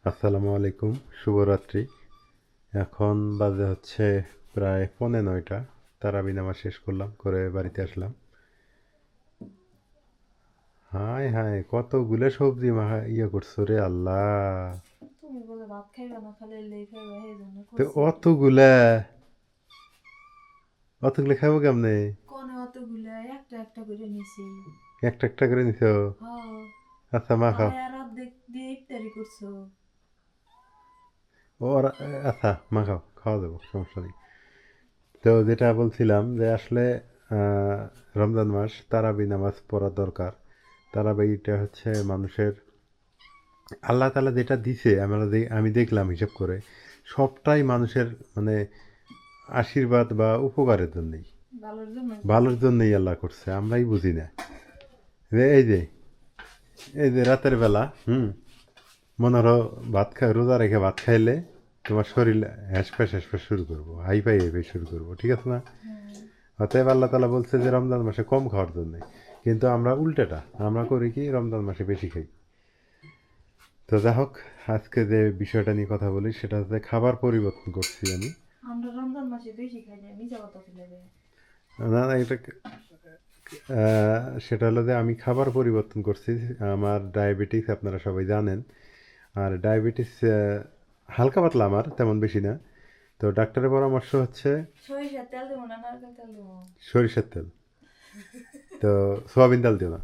আসসালামু আলাইকুম, শুভরাত্রি। এখন বাজে হচ্ছে প্রায় 9:45। তারাবি নামাজ শেষ করলাম, করে বাড়িতে আসলাম। হায় হায়, কতগুলো সবজি ইয়ে করছো রে আল্লাহ! তুমি বলে ভাত খাইবা না, খালি লেই খাইবা, সেই জন্য তো করছি আর কি। অতগুলা অতগুলো খাবো কেমনে? কোনে অতগুলা একটা একটা করে নিছি। একটা একটা করে নিছো? হ্যাঁ, আচ্ছা, মা খাও। তাই আর অর্ধেক দিয়ে ইফতারি করছো। ও আচ্ছা, মা খাও, খাওয়া দেবো, সমস্যা নেই। তো যেটা বলছিলাম যে আসলে আহ, রমজান মাস তারাবি নামাজ পড়া দরকার। তারাবিটা হচ্ছে মানুষের, আল্লাহ তাআলা যেটা দিছে আমি দেখলাম হিসাব করে, সবটাই মানুষের মানে আশীর্বাদ বা উপকারের জন্যই, ভালোর জন্য ভালোর করছে। জন্যই আল্লাহ করছে, আমরাই বুঝি না। এই যে রাতের বেলা মনে হলো রোজা রেখে ভাত খাইলে তোমার শরীর হ্যাঁসফ্যাঁস শুরু করবো, হাই ফাই শুরু করবো, ঠিক আছে না? হুম। অতএব আল্লাহ তাআলা বলছে যে রমজান মাসে কম খাওয়ার জন্য। কিন্তু আমরা উল্টাটা, আমরা করি কি, রমজান মাসে বেশি খাই। তো যাই হোক, আজকে যে বিষয়টা নিয়ে কথা বলি সেটা হচ্ছে খাবার পরিবর্তন করছি আমি। আমরা রমজান মাসে বেশি খাই না, মিজা কথা ফেলে দেয়। না না, এটা সেটা হলো যে আমি খাবার পরিবর্তন করছি। আমার ডায়াবেটিস আপনারা সবাই জানেন। আর ডায়াবেটিস হালকা পাতলা, আমার তেমন বেশি না। তো ডাক্তারের পরামর্শ হচ্ছে সরিষার তেল দেবো না নারকেল তেল দেবো? সরিষার তেল। তো সোয়াবিন তেল দিও না।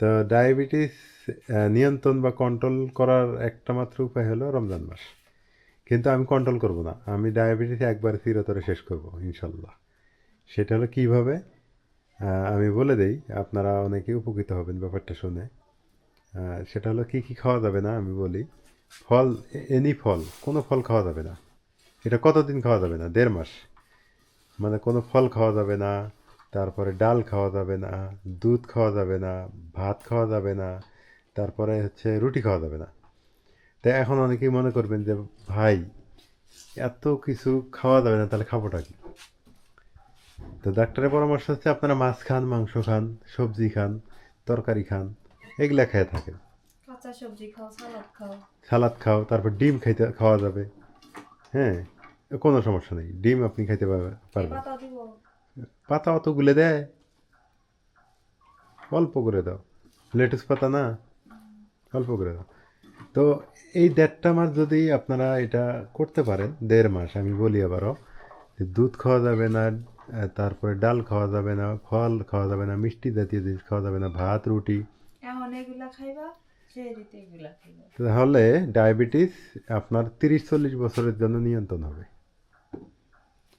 তো ডায়াবেটিস নিয়ন্ত্রণ বা কন্ট্রোল করার একটা মাত্র উপায় হলো রমজান মাস। কিন্তু আমি কন্ট্রোল করব না, আমি ডায়াবেটিস একবারে চিরতরে শেষ করব ইনশাল্লাহ। সেটা হলো কীভাবে, আমি বলে দেই, আপনারা অনেকেই উপকৃত হবেন ব্যাপারটা শুনে। সেটা হলো কী কী খাওয়া যাবে না আমি বলি। ফল, এনি ফল, কোনো ফল খাওয়া যাবে না। এটা কতদিন খাওয়া যাবে না? 1.5 মাস। মানে কোনো ফল খাওয়া যাবে না, তারপরে ডাল খাওয়া যাবে না, দুধ খাওয়া যাবে না, ভাত খাওয়া যাবে না, তারপরে হচ্ছে রুটি খাওয়া যাবে না। তাই এখন অনেকেই মনে করবেন যে ভাই, এত কিছু খাওয়া যাবে না, তাহলে খাবোটা কি? তো ডাক্তারের পরামর্শ হচ্ছে আপনারা মাছ খান, মাংস খান, সবজি খান, তরকারি খান, এগুলা খেয়ে থাকেন। কাঁচা সবজি খাও, সালাদ খাও। সালাদ খাও, তারপর ডিম খাওয়া যাবে। হ্যাঁ, কোনো সমস্যা নেই, ডিম আপনি খাইতে কি পারবেন। পাতা দিব? পাতা অত গুলে দেয়? অল্প করে দাও। লেটুস পাতা না, অল্প করে দাও। তো এই 1.5 মাস যদি আপনারা এটা করতে পারেন, 1.5 মাস, আমি বলি আবারও, যে দুধ খাওয়া যাবে না, তারপরে ডাল খাওয়া যাবে না, ফল খাওয়া যাবে না, মিষ্টি জাতীয় জিনিস খাওয়া যাবে না, ভাত রুটি। এখন এগুলা খাইবা, সেই দিতে এগুলা খাইবা। তাহলে ডায়াবেটিস আপনার 30-40 বছরের জন্য নিয়ন্ত্রণ হবে।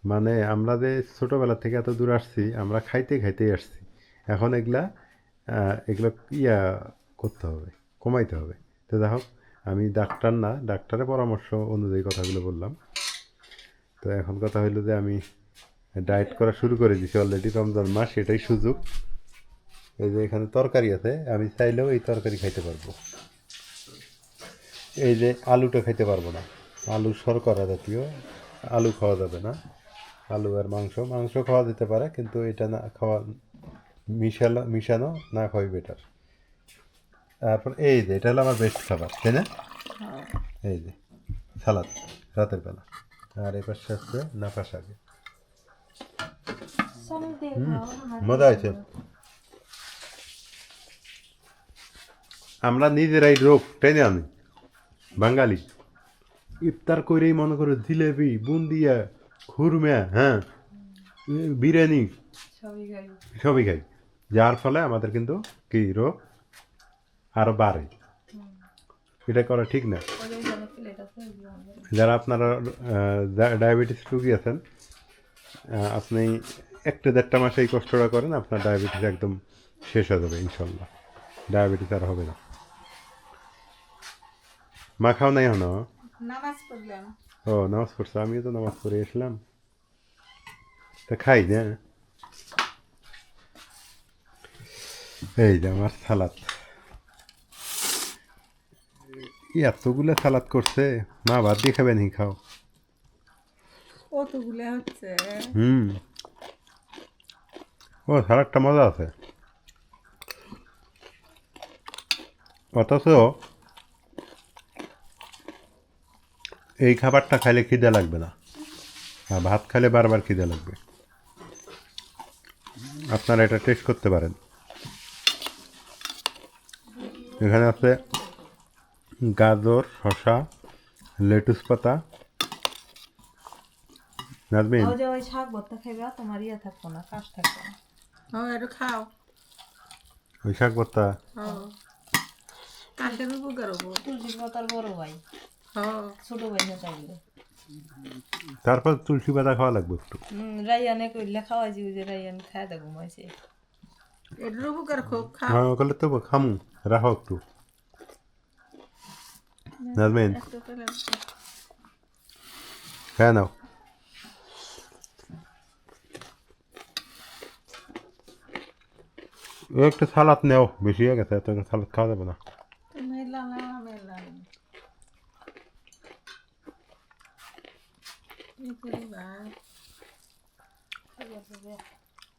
মানে আমরা যে ছোটোবেলা থেকে এত দূর আসছি, আমরা খাইতে খাইতেই আসছি। এখন এগুলো ইয়া করতে হবে, কমাইতে হবে। তো যাই হোক, আমি ডাক্তার না, ডাক্তারের পরামর্শ অনুযায়ী কথাগুলো বললাম। তো এখন কথা হইলো যে আমি ডায়েট করা শুরু করে দিছি অলরেডি, রমজান মাস, এটাই সুযোগ। এই যে এখানে তরকারি আছে, আমি চাইলেও এই তরকারি খাইতে পারবো। এই যে আলুটা খাইতে পারবো না, আলু শর্করা জাতীয়, আলু খাওয়া যাবে না। আলু আর মাংস, মাংস খাওয়া যেতে পারে, কিন্তু এটা না খাওয়া, মিশানো না খাওয়াই বেটার। তারপর এই যে এটা হলো আমার বেস্ট খাবার, তাই না? হ্যাঁ। এই যে সালাদ, রাতের বেলা। আর এ পাশে হচ্ছে নাপা শাকে। চামচ দিয়ে হুম, খাও, হাত দিয়ে মজা হয়েছে। খাও। আমরা নিজেরাই রোগ টেনে আনি, বাঙালি। ইফতার করেই মনে করো জিলেবি, বুন্দিয়া, খুরমা, হ্যাঁ, বিরিয়ানি, সবই খাই। সবই খাই। যার ফলে আমাদের কিন্তু কি রোগ আরো বাড়ে। হুম। এটা করা ঠিক না। ওই ওইখানে প্লেট আছে, ওইগুলো আনবে। যারা আপনারা ডায়াবেটিস রুগী আছেন, আপনি 1-1.5 মাস এই কষ্টটা করেন, আপনার ডায়াবেটিস একদম শেষ হয়ে যাবে ইনশাল্লাহ। ডায়াবেটিস আর হবে না। মা খাও নাই হনো? নামাজ পড়লাম। ও, নামাজ পড়ছো, আমিও তো নামাজ পড়ে এসলাম। তা খাই না। এই যে আমার সালাদ, এতগুলো সালাদ করছে। মা ভাত দিয়ে খাবে নি? খাও। কতগুলো হচ্ছে? হুম, ও সালাদটা মজা আছে। অথচ এই খাবারটা খাইলে খিদে লাগবে না, আর ভাত খাইলে বারবার খিদে লাগবে। আপনারা এটা টেস্ট করতে পারেন। এখানে আছে গাজর, শসা, লেটুস পাতা। নাজমিন, ওই যে ওই শাক ভর্তা খাইবা, তোমার ইয়ে থাকবো না, কাশ থাকবো না। একটু খাও। ওই শাক ভর্তা কাশের উপকার হবো। তুলসী পাতার বড় ভাই, ছোট ভাই না চাইলে। তারপর তুলসী পাতা খাওয়া লাগবে একটু। রাইয়ানে কইলে খাওয়াইছি, ওই যে রাইয়ান খায় দে ঘুমাইছে। এটার উপকার খুব খাও। হ্যাঁ ওগুলো তো খামু, রাখো একটু। নাজমিন, হ্যাঁ নাও। একটু সালাদ নেও, বেশি হয়ে গেছে, এত সালাদ খাওয়া যাবে না। মেলা না মেলা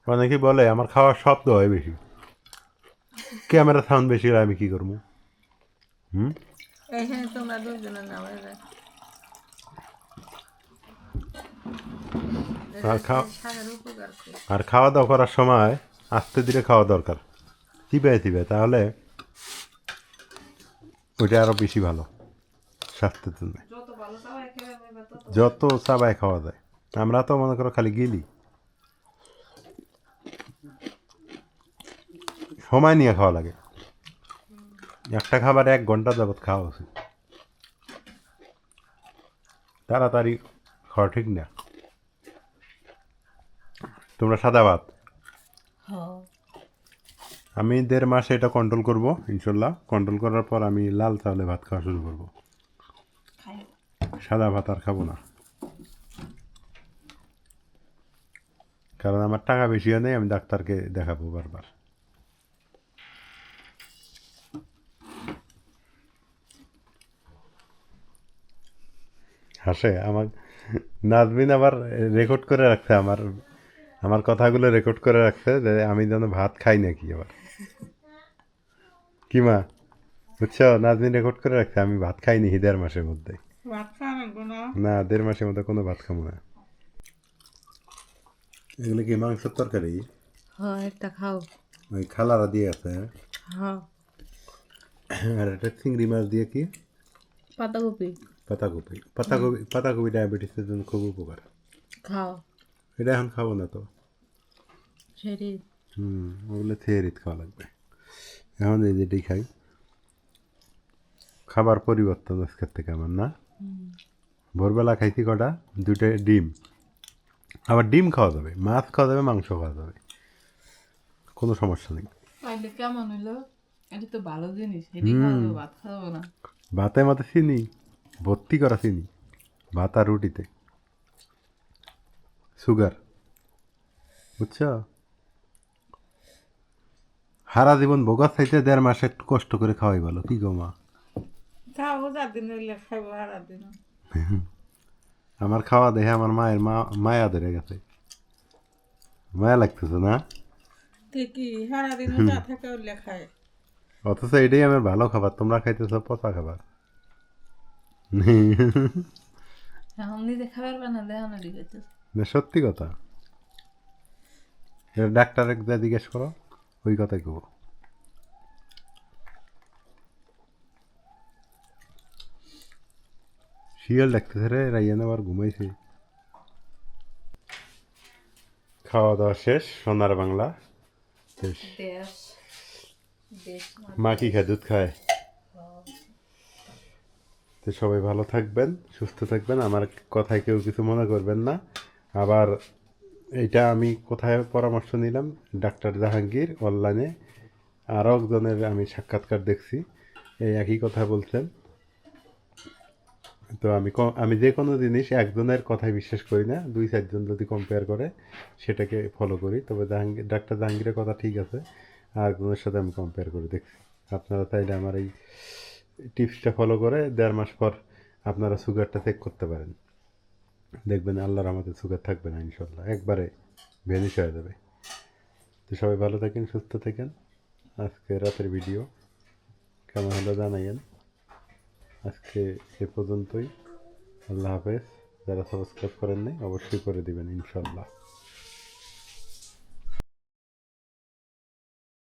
অনেকে বলে আমার খাওয়ার শব্দ হয় বেশি, ক্যামেরা সাউন্ড বেশি হলে আমি কি করবো? এইখানে তোমরা দুজনের নাম শাকের উপকার খুব। আর খাওয়া দাওয়া করার সময় আস্তে ধীরে খাওয়া দরকার, চিবায় চিবায়, তাহলে ওইটা আরো বেশি ভালো স্বাস্থ্যের জন্য। যত ভালো চাবাই খাইবা তত যত চাবায় খাওয়া যায়, আমরা তো মনে করো খালি গিলি। সময় নিয়ে খাওয়া লাগে, একটা খাবার 1 ঘন্টা যাবত খাওয়া উচিত, তাড়াতাড়ি খাওয়া ঠিক না। তোমরা সাদা ভাত, আমি 1.5 মাস এটা কন্ট্রোল করব ইনশাল্লাহ। কন্ট্রোল করার পর আমি লাল চাউলে ভাত খাওয়া শুরু করব, খাই। সাদা ভাত আর খাবো না। কারণ আমার টাকা বেশিও নেই, আমি ডাক্তারকে দেখাবো বারবার। হাসে আমার নাজমিন, আবার রেকর্ড করে রাখছে আমার আমার কথাগুলো রেকর্ড করে রাখছে যে আমি যেন ভাত খাই নাকি আবার। কি মা, বুঝছো? নাজমিন রেকর্ড করে রাখছে আমি ভাত খাইনি 1.5 মাসের মধ্যে। না, 1.5 মাসের মধ্যে কোনো ভাত খাবো না। এগুলো কি মাংসের তরকারি? হ্যাঁ একটা খাও। ওই খালারা দিয়ে আছে। হ্যাঁ আর এটা চিংড়ি মাছ দিয়ে কি? পাতাকপি পাতাকপি। পাতাকপি ডায়াবেটিসের জন্য খুব উপকার। খাও। এটা এখন খাবো না তো। সেটি ওগুলো থেয়ারিত খাওয়া লাগবে। এখন এই যেটাই খাই। খাবার পরিবর্তন আজকের থেকে আমার, না? ভোরবেলা খাইছি কটা? 2টা ডিম। আবার ডিম খাওয়া যাবে, মাছ খাওয়া যাবে, মাংস খাওয়া যাবে, কোনো সমস্যা নেই। তাইলে কেমন হইলো? এটা তো ভালো জিনিস, এটি খাওয়া ভাত খাওয়াবো না। ভাতের মধ্যে চিনি ভর্তি করা, চিনি ভাত আর রুটিতে, সুগার, বুঝছো? সারা জীবন বোগার চাইতে 1.5 মাস একটু কষ্ট করে খাওয়াই ভালো, কি গো মা? খাবো যাদিন হইলে খাইবো সারা দিন। আমার খাওয়া দেখে আমার মায়ের মায়া ধরে গেছে, মায়া লাগতেছে না? ঠিকই, সারা দিন যা থাকে হইলে খায়। অথচ এটাই আমার ভালো খাবার, তোমরা খাইতেছ পচা খাবার। এখন নিজে খাবার বানালে এখন এটি খাইতেছে। না, সত্যি কথা। ডাক্তারে যা জিজ্ঞেস করো, ওই কথাই কব। শিয়াল ডাকতেছে রে, রাইয়ান আবার ঘুমাইছে। খাওয়া দাওয়া শেষ, সোনার বাংলা শেষ। দেশ দেশ মা কি খায়? দুধ খায়। তো সবাই ভালো থাকবেন, সুস্থ থাকবেন, আমার কথায় কেউ কিছু মনে করবেন না। আবার এইটা আমি কোথায় পরামর্শ নিলাম? ডাক্তার জাহাঙ্গীর অনলাইনে আরও একজনের আমি সাক্ষাৎকার দেখছি, এই একই কথা বলছেন। তো আমি যে কোনো জিনিস একজনের কথায় বিশ্বাস করি না, 2-4 জন যদি কম্পেয়ার করে সেটাকে ফলো করি। তবে ডাক্তার জাহাঙ্গীরের কথা ঠিক আছে, আর একজনের সাথে আমি কম্পেয়ার করে দেখছি। আপনারা চাইলে আমার এই টিপসটা ফলো করে 1.5 মাস পর আপনারা সুগারটা চেক করতে পারেন, দেখবেন আল্লাহর আমাদের সুগার থাকবে না ইনশাল্লাহ, একবারে ভ্যানিশ হয়ে যাবে। তো সবাই ভালো থাকেন, সুস্থ থাকেন। আজকে রাতের ভিডিও কেমন হলো জানাইয়েন। আজকে এ পর্যন্তই। আল্লাহ হাফেজ। যারা সাবস্ক্রাইব করেন নাই অবশ্যই করে দিবেন ইনশাল্লাহ।